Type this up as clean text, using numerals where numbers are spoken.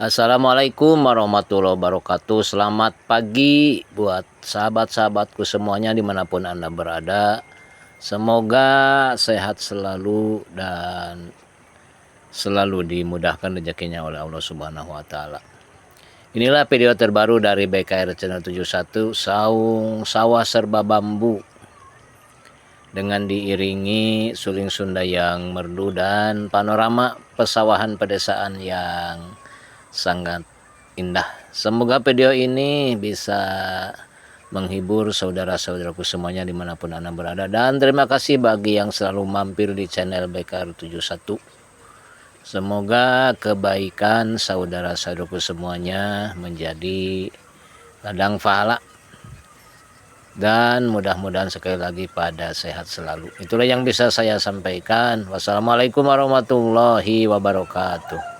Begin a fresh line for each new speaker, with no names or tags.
Assalamualaikum warahmatullahi wabarakatuh. Selamat pagi buat sahabat-sahabatku semuanya dimanapun Anda berada. Semoga sehat selalu dan selalu dimudahkan rezekinya oleh Allah Subhanahu wa Ta'ala. Inilah video terbaru dari BKR Channel 71, Saung Sawah Serba Bambu, dengan diiringi suling Sunda yang merdu dan panorama pesawahan pedesaan yang sangat indah. Semoga video ini bisa menghibur saudara-saudaraku semuanya dimanapun Anda berada, dan terima kasih bagi yang selalu mampir di channel BKR 71. Semoga kebaikan saudara-saudaraku semuanya menjadi ladang pahala, dan mudah-mudahan sekali lagi pada sehat selalu. Itulah yang bisa saya sampaikan. Wassalamualaikum warahmatullahi wabarakatuh.